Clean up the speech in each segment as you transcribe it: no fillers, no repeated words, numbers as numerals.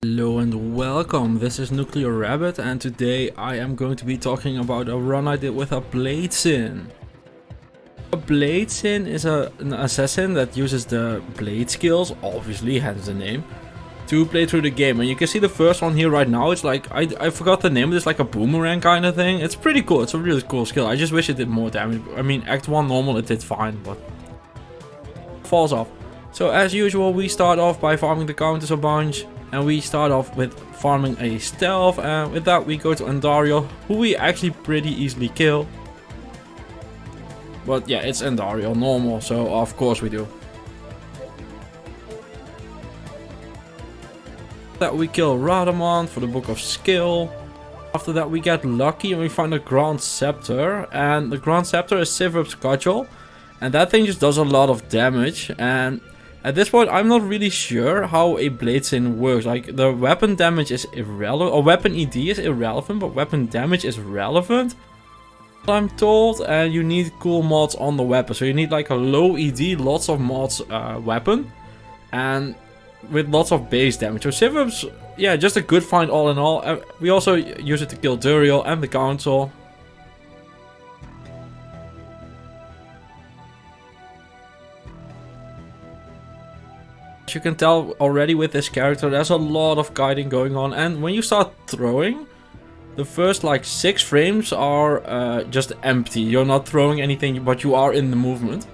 Hello and welcome, this is Nuclear Rabbit and today I am going to be talking about a run I did with a BladeSin. A BladeSin is an assassin that uses the blade skills, obviously hence the name, to play through the game. And you can see the first one here right now. It's like, I forgot the name, but it's like a boomerang kind of thing. It's pretty cool, it's a really cool skill. I just wish it did more damage. I mean, Act 1 normal it did fine, but falls off. So as usual, we start off by farming the counters a bunch. And we start off with farming a stealth, and with that we go to Andariel, who we actually pretty easily kill. But yeah, it's Andariel normal, so of course we do. That we kill Radamant for the Book of Skill. After that we get lucky and we find a Grand Scepter, and the Grand Scepter is Sivrup's cudgel, and that thing just does a lot of damage. And at this point, I'm not really sure how a BladeSin works. Like, the weapon damage is irrelevant, or weapon ED is irrelevant, but weapon damage is relevant, I'm told. And you need cool mods on the weapon. So you need like a low ED, lots of mods weapon, and with lots of base damage. So Sivrup's, yeah, just a good find all in all. We also use it to kill Duriel and the Council. As you can tell already with this character, there's a lot of guiding going on, and when you start throwing, the first like 6 frames are just empty. You're not throwing anything, but you are in the movement.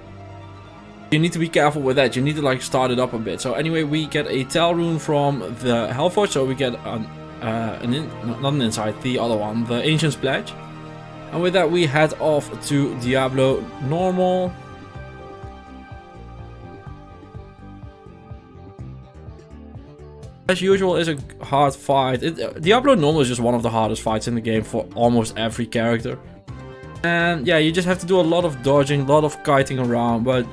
You need to be careful with that. You need to like start it up a bit. So anyway, we get a Tail rune from the Hellforge, so we get not an insight, the other one, the Ancient's Pledge. And with that we head off to Diablo normal. As usual, is a hard fight. Diablo normal is just one of the hardest fights in the game for almost every character. And yeah, you just have to do a lot of dodging, a lot of kiting around. But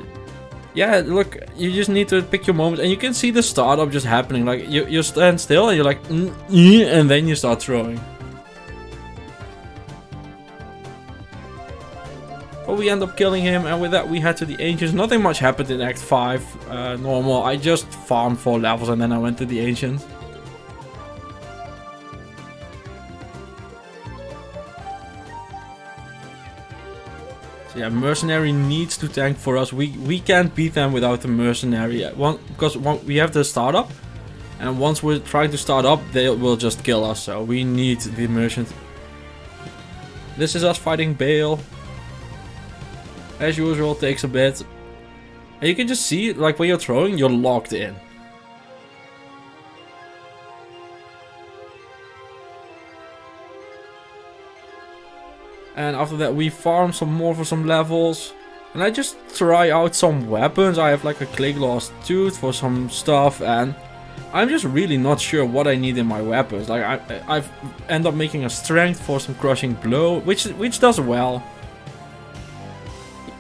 yeah, look, you just need to pick your moment. And you can see the startup just happening. Like, you stand still and you're like, and then you start throwing. But we end up killing him, and with that we head to the Ancients. Nothing much happened in Act 5 normal. I just farmed 4 levels and then I went to the Ancients. So yeah, Mercenary needs to tank for us. We can't beat them without the Mercenary. Because we have the startup, and once we're trying to start up, they will just kill us. So we need the Merchant. This is us fighting Bale. As usual, takes a bit. And you can just see, like, when you're throwing, you're locked in. And after that, we farm some more for some levels. And I just try out some weapons. I have like a Clayglass Tooth for some stuff. And I'm just really not sure what I need in my weapons. Like, I've end up making a Strength for some Crushing Blow, which does well.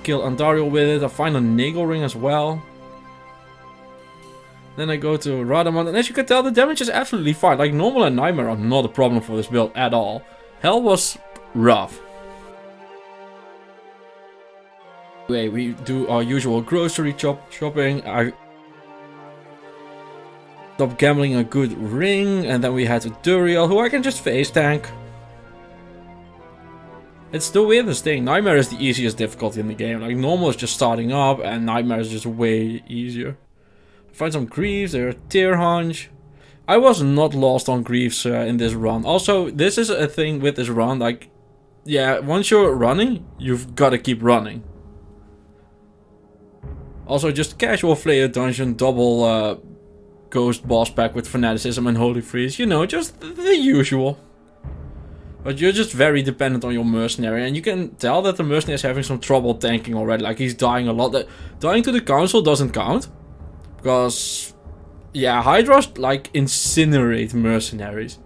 Kill Andariel with it. I find a Nagel Ring as well. Then I go to Radamant, and as you can tell, the damage is absolutely fine. Like, normal and Nightmare are not a problem for this build at all. Hell was rough. Anyway, we do our usual grocery shopping. I stop gambling a good ring, and then we head to Duriel, who I can just face tank. It's the weirdest thing. Nightmare is the easiest difficulty in the game. Like, normal is just starting up, and Nightmare is just way easier. I find some Greaves, they're Tear Hunch. I was not lost on Greaves in this run. Also, this is a thing with this run, like, yeah, once you're running, you've got to keep running. Also, just casual Flayer Dungeon, double Ghost Boss Pack with Fanaticism and Holy Freeze. You know, just the usual. But you're just very dependent on your Mercenary, and you can tell that the Mercenary is having some trouble tanking already. Like, he's dying a lot. Dying to the Council doesn't count, because, yeah, Hydras, like, incinerate Mercenaries.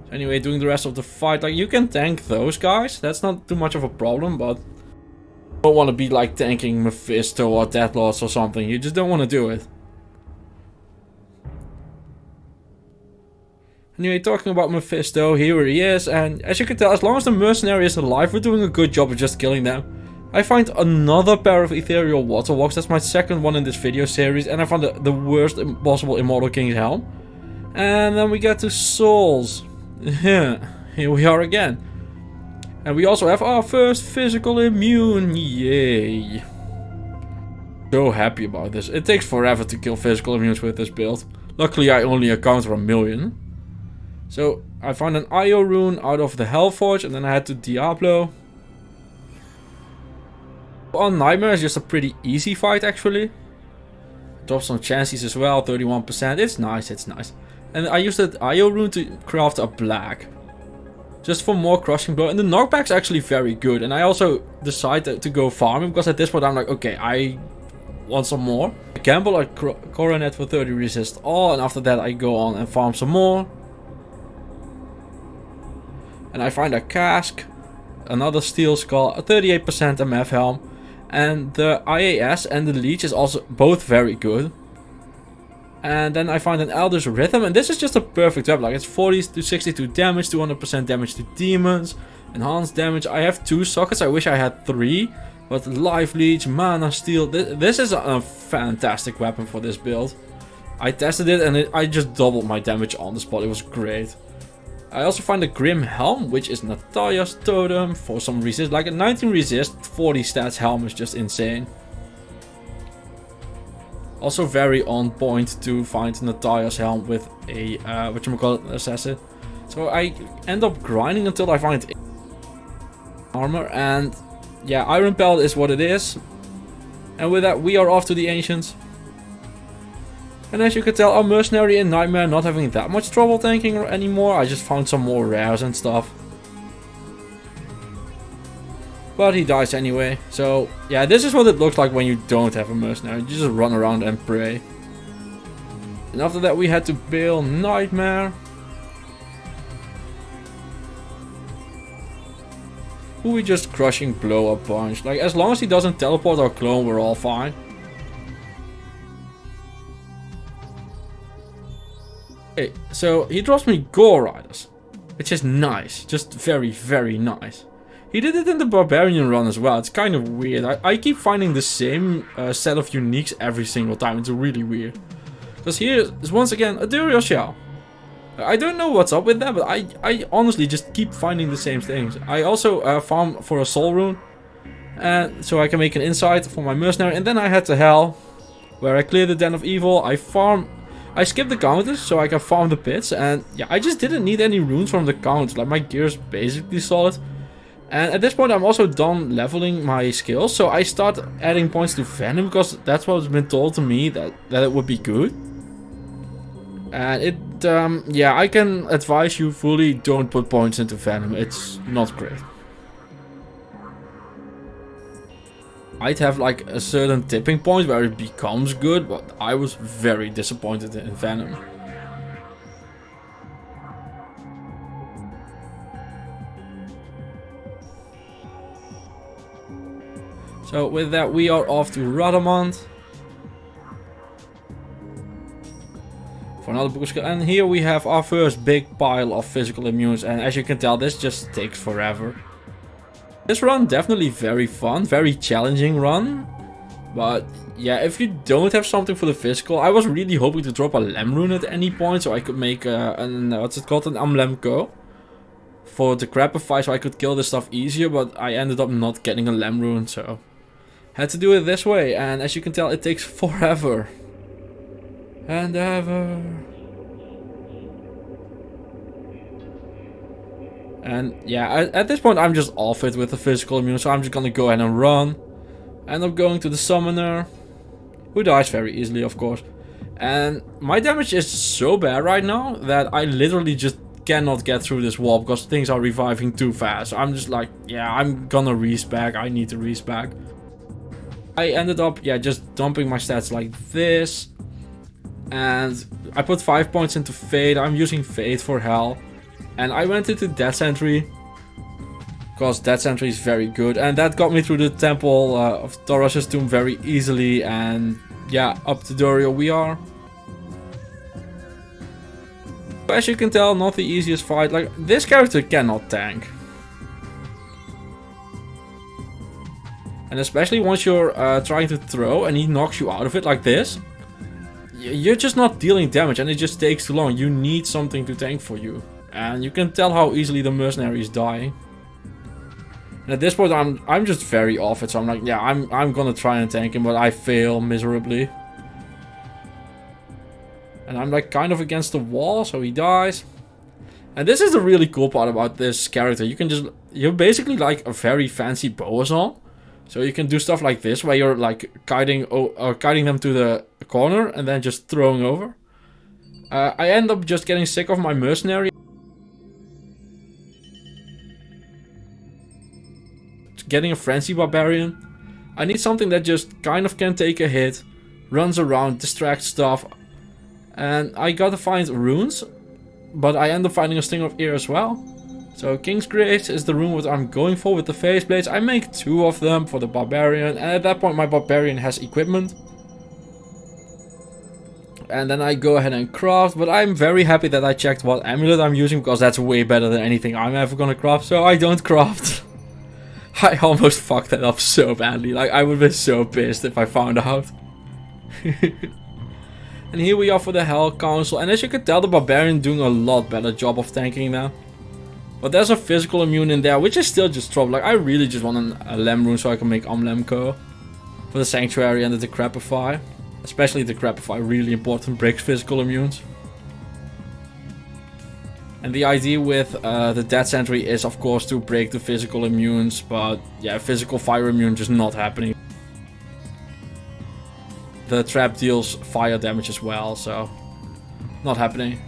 So anyway, doing the rest of the fight, like, you can tank those guys. That's not too much of a problem, but you don't want to be, like, tanking Mephisto or Deathlords or something. You just don't want to do it. Anyway, talking about Mephisto, here he is, and as you can tell, as long as the Mercenary is alive, we're doing a good job of just killing them. I find another pair of ethereal water walks. That's my second one in this video series. And I found the worst possible Immortal King's helm. And then we get to souls. Here we are again. And we also have our first physical immune. Yay. So happy about this. It takes forever to kill physical immunes with this build. Luckily I only encounter 1,000,000. So I found an IO rune out of the Hellforge and then I had to Diablo. On Nightmare is just a pretty easy fight actually. Drop some chances as well, 31%. It's nice, it's nice. And I used that IO rune to craft a black. Just for more crushing blow. And the knockback's actually very good. And I also decided to go farming because at this point I'm like, okay, I want some more. I gamble a coronet for 30 resist all, and after that I go on and farm some more. And I find a cask, another steel skull, a 38% MF helm, and the IAS and the leech is also both very good. And then I find an Elder's Rhythm, and this is just a perfect weapon. Like it's 40 to 62 damage, 200% damage to demons, enhanced damage. I have 2 sockets. I wish I had 3. But Life Leech, Mana Steel, this is a fantastic weapon for this build. I tested it and I just doubled my damage on the spot. It was great. I also find a Grim Helm, which is Natalia's totem for some resist. Like a 19 resist, 40 stats helm is just insane. Also very on point to find Natalia's helm with a, assassin. So I end up grinding until I find armor, and yeah, Iron Pellet is what it is. And with that, we are off to the Ancients. And as you can tell, our mercenary in Nightmare not having that much trouble tanking anymore. I just found some more rares and stuff. But he dies anyway. So yeah, this is what it looks like when you don't have a mercenary. You just run around and pray. And after that we had to bail Nightmare. Who we just crushing blow a bunch. Like as long as he doesn't teleport our clone, we're all fine. Okay, so he drops me Gore Riders, which is nice. Just very, very nice. He did it in the Barbarian run as well. It's kind of weird. I keep finding the same set of uniques every single time. It's really weird. Because here is once again a Duriel Shell. I don't know what's up with that, but I honestly just keep finding the same things. I also farm for a soul rune. And so I can make an insight for my mercenary. And then I head to Hell, where I clear the Den of Evil. I skip the counters so I can farm the pits. And yeah, I just didn't need any runes from the counters. Like my gear is basically solid. And at this point I'm also done leveling my skills. So I start adding points to Venom, because that's what's been told to me that it would be good. And it, yeah, I can advise you fully don't put points into Venom. It's not great. I'd have like a certain tipping point where it becomes good, but I was very disappointed in Venom. So with that, we are off to Radamant for another book skill, and here we have our first big pile of physical immunes, and as you can tell, this just takes forever. This run definitely very fun, very challenging run, but yeah, if you don't have something for the physical, I was really hoping to drop a Lem rune at any point so I could make an Amlemko for the Crapify, so I could kill this stuff easier, but I ended up not getting a Lem rune, so had to do it this way, and as you can tell, it takes forever. And ever. And yeah, at this point I'm just off it with the physical immune, so I'm just gonna go ahead and run. End up going to the summoner, who dies very easily, of course. And my damage is so bad right now that I literally just cannot get through this wall because things are reviving too fast. So I'm just like, yeah, I'm gonna respec. I need to respec. I ended up, yeah, just dumping my stats like this. And I put 5 points into Fade. I'm using Fade for Hell. And I went into Death Sentry, because Death Sentry is very good. And that got me through the Temple of Taurus' Tomb very easily. And yeah, up to Duriel we are. As you can tell, not the easiest fight. Like, this character cannot tank. And especially once you're trying to throw and he knocks you out of it like this, you're just not dealing damage and it just takes too long. You need something to tank for you. And you can tell how easily the mercenary is dying. And at this point I'm just very off it, so I'm like, yeah, I'm gonna try and tank him, but I fail miserably. And I'm like kind of against the wall, so he dies. And this is the really cool part about this character. You're basically like a very fancy boazon. So you can do stuff like this, where you're like kiting them to the corner and then just throwing over. I end up just getting sick of my mercenary. Getting a frenzy barbarian. I need something that just kind of can take a hit, runs around, distracts stuff. And I gotta find runes, but I end up finding a Sting of Ear as well. So King's Grace is the rune what I'm going for with the face blades. I make 2 of them for the barbarian, and at that point my barbarian has equipment. And then I go ahead and craft, but I'm very happy that I checked what amulet I'm using, because that's way better than anything I'm ever gonna craft, so I don't craft. I almost fucked that up so badly, like I would be so pissed if I found out. And here we are for the Hell Council, and as you can tell the barbarian doing a lot better job of tanking now. But there's a physical immune in there, which is still just trouble. Like I really just want a Lem rune so I can make Amlemco for the Sanctuary and the Decrepify. Especially the Decrepify, really important, breaks physical immunes. And the idea with the Dead Sentry is of course to break the physical immunes, but yeah, physical fire immune just not happening. The trap deals fire damage as well, so not happening.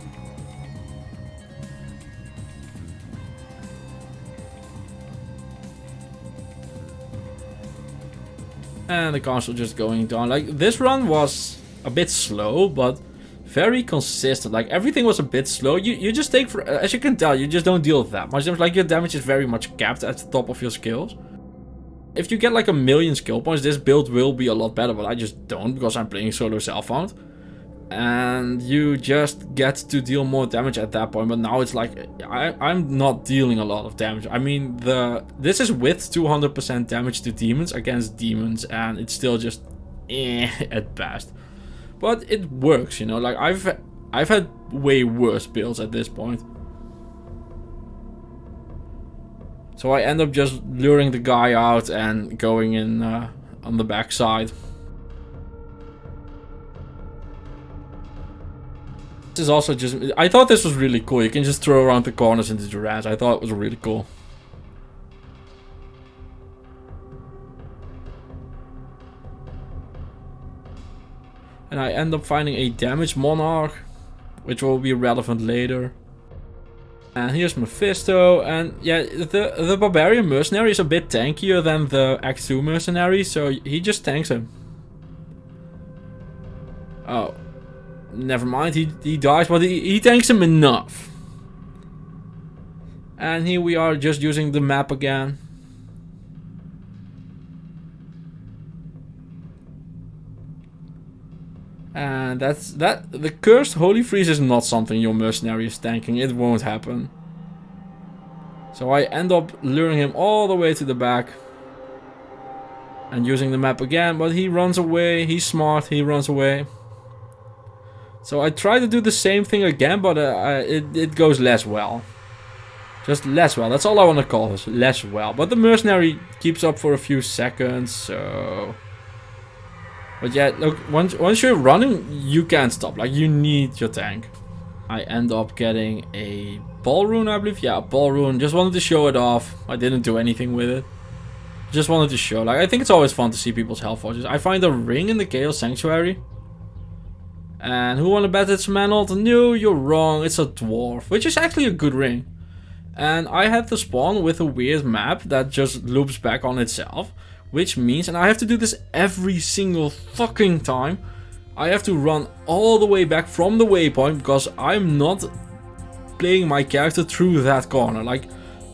And the castle just going down. Like this run was a bit slow, but very consistent. Like everything was a bit slow. You just take, for, as you can tell, you just don't deal that much damage. Like your damage is very much capped at the top of your skills. If you get like 1,000,000 skill points, this build will be a lot better, but I just don't because I'm playing solo self-found. And you just get to deal more damage at that point, but now it's like, I'm not dealing a lot of damage. I mean, this is with 200% damage to demons against demons, and it's still just at best. But it works, you know, like I've had way worse builds at this point. So I end up just luring the guy out and going in on the backside. This is also just... I thought this was really cool. You can just throw around the corners into Durans. I thought it was really cool. And I end up finding a damaged Monarch, which will be relevant later. And here's Mephisto, and yeah, the Barbarian Mercenary is a bit tankier than the Act 2 Mercenary, so he just tanks him. Oh, never mind, he dies, but he tanks him enough. And here we are just using the map again. And the Cursed Holy Freeze is not something your mercenary is tanking. It won't happen. So I end up luring him all the way to the back. And using the map again, but he runs away. He's smart, he runs away. So I try to do the same thing again, but it goes less well. Just less well, that's all I want to call this, less well. But the mercenary keeps up for a few seconds, so... But yeah, look, once you're running, you can't stop. Like, you need your tank. I end up getting a ball rune, I believe. Yeah, a ball rune. Just wanted to show it off. I didn't do anything with it. Just wanted to show. Like, I think it's always fun to see people's health forges. I find a ring in the Chaos Sanctuary. And who wanna bet it's Manold? No, you're wrong. It's a dwarf, which is actually a good ring. And I had to spawn with a weird map that just loops back on itself. Which means, and I have to do this every single fucking time, I have to run all the way back from the waypoint because I'm not playing my character through that corner. Like,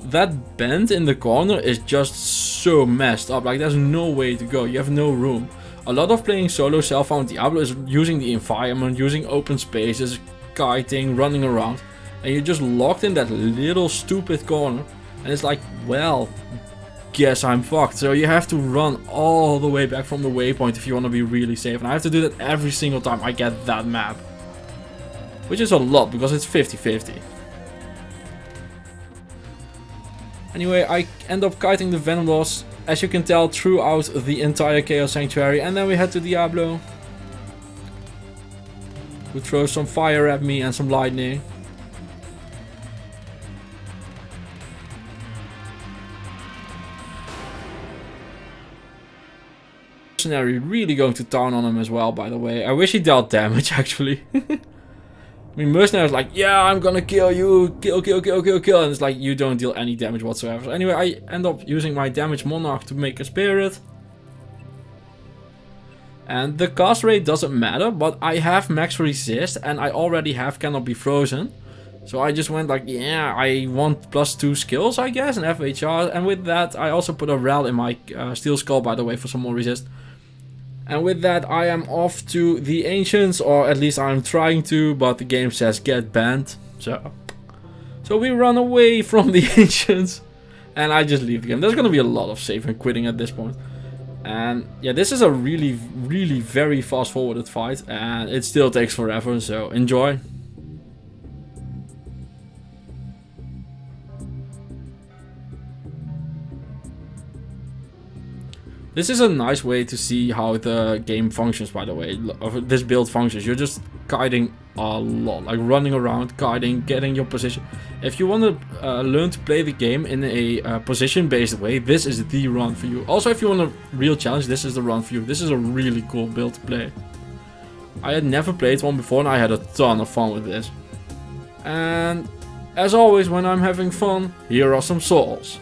that bend in the corner is just so messed up. Like, there's no way to go. You have no room. A lot of playing solo self-found Diablo is using the environment, using open spaces, kiting, running around. And you're just locked in that little stupid corner. And it's like, well... guess I'm fucked. So you have to run all the way back from the waypoint if you want to be really safe. And I have to do that every single time I get that map. Which is a lot, because it's 50-50. Anyway, I end up kiting the Venom Boss, as you can tell, throughout the entire Chaos Sanctuary. And then we head to Diablo, who throws some fire at me and some lightning. Mercenary really going to town on him as well, by the way. I wish he dealt damage, actually. I mean, Mercenary's like, yeah, I'm gonna kill you, kill, and it's like, you don't deal any damage whatsoever. So anyway, I end up using my damage monarch to make a spirit. And the cast rate doesn't matter, but I have max resist, and I already have cannot be frozen. So I just went like, yeah, I want +2 skills, I guess, and FHR. And with that, I also put a rel in my steel skull, by the way, for some more resist. And with that, I am off to the Ancients, or at least I'm trying to, but the game says get banned. So we run away from the Ancients, and I just leave the game. There's gonna be a lot of save and quitting at this point. And yeah, this is a really, really very fast forwarded fight, and it still takes forever, so enjoy. This is a nice way to see how the game functions, by the way. This build functions. You're just guiding a lot. Like running around, guiding, getting your position. If you want to learn to play the game in a position-based way, this is the run for you. Also, if you want a real challenge, this is the run for you. This is a really cool build to play. I had never played one before, and I had a ton of fun with this. And as always, when I'm having fun, here are some souls.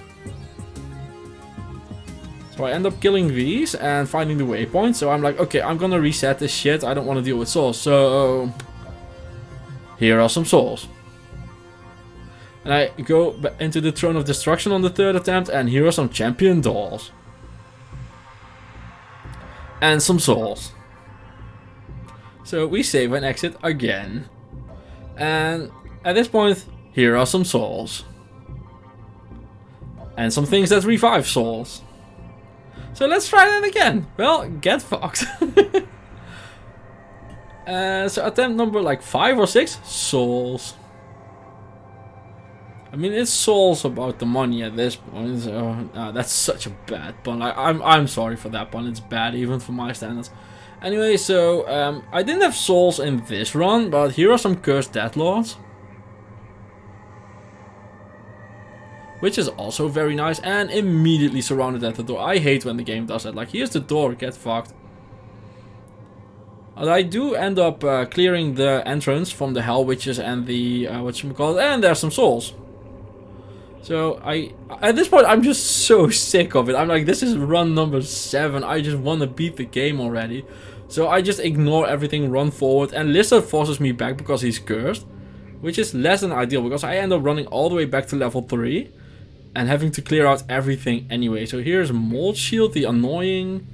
So I end up killing these and finding the waypoint. So I'm like, okay, I'm gonna reset this shit. I don't want to deal with souls. So here are some souls. And I go into the Throne of Destruction on the 3rd attempt. And here are some champion dolls. And some souls. So we save and exit again. And at this point, here are some souls. And some things that revive souls. So let's try that again. Well, get fucked. So attempt number like 5 or 6. Souls. I mean, it's souls about the money at this point. So, that's such a bad pun. I'm sorry for that pun. It's bad even for my standards. Anyway, so I didn't have souls in this run, but here are some cursed deathlords. Which is also very nice, and immediately surrounded at the door. I hate when the game does that. Like, here's the door, get fucked. But I do end up clearing the entrance from the Hell Witches and the, whatchamacallit, and there's some souls. So, at this point, I'm just so sick of it. I'm like, this is run number 7. I just want to beat the game already. So I just ignore everything, run forward, and Lizard forces me back because he's cursed. Which is less than ideal, because I end up running all the way back to level 3. And having to clear out everything anyway. So here's Mold Shield, the annoying.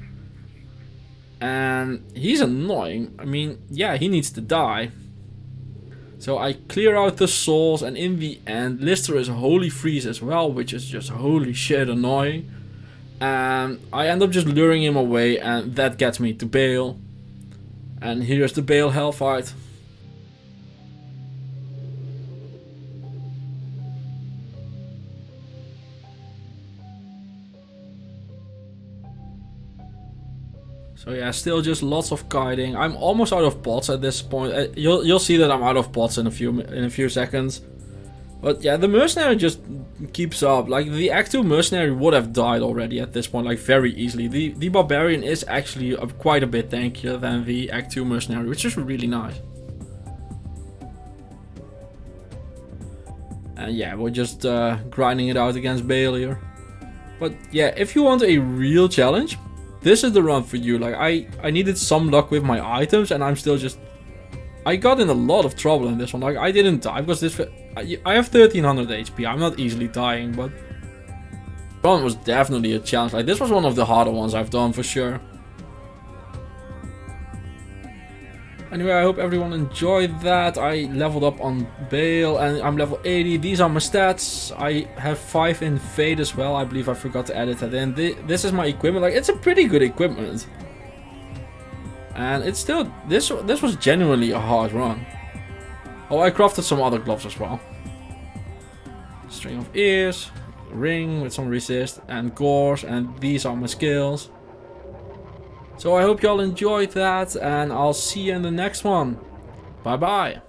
And he's annoying. I mean, yeah, he needs to die. So I clear out the souls, and in the end, Lister is Holy Freeze as well, which is just holy shit annoying. And I end up just luring him away, and that gets me to Bale. And here's the Bale Hell fight. So yeah, still just lots of kiting. I'm almost out of pots at this point. You'll see that I'm out of pots in a few seconds. But yeah, the mercenary just keeps up. Like, the Act 2 mercenary would have died already at this point, like very easily. The barbarian is actually quite a bit tankier than the Act 2 mercenary, which is really nice. And yeah, we're just grinding it out against Bale here. But yeah, if you want a real challenge, this is the run for you. Like, I needed some luck with my items, and I'm still just... I got in a lot of trouble in this one. Like, I didn't die because this... I have 1300 HP. I'm not easily dying, but... This one was definitely a challenge. Like, this was one of the harder ones I've done for sure. Anyway, I hope everyone enjoyed that. I leveled up on Bale and I'm level 80. These are my stats. I have 5 in Fade as well. I believe I forgot to edit that in. This is my equipment. Like, it's a pretty good equipment. And it's still... This was genuinely a hard run. Oh, I crafted some other gloves as well. String of ears. Ring with some resist. And gores. And these are my skills. So I hope y'all enjoyed that, and I'll see you in the next one. Bye bye.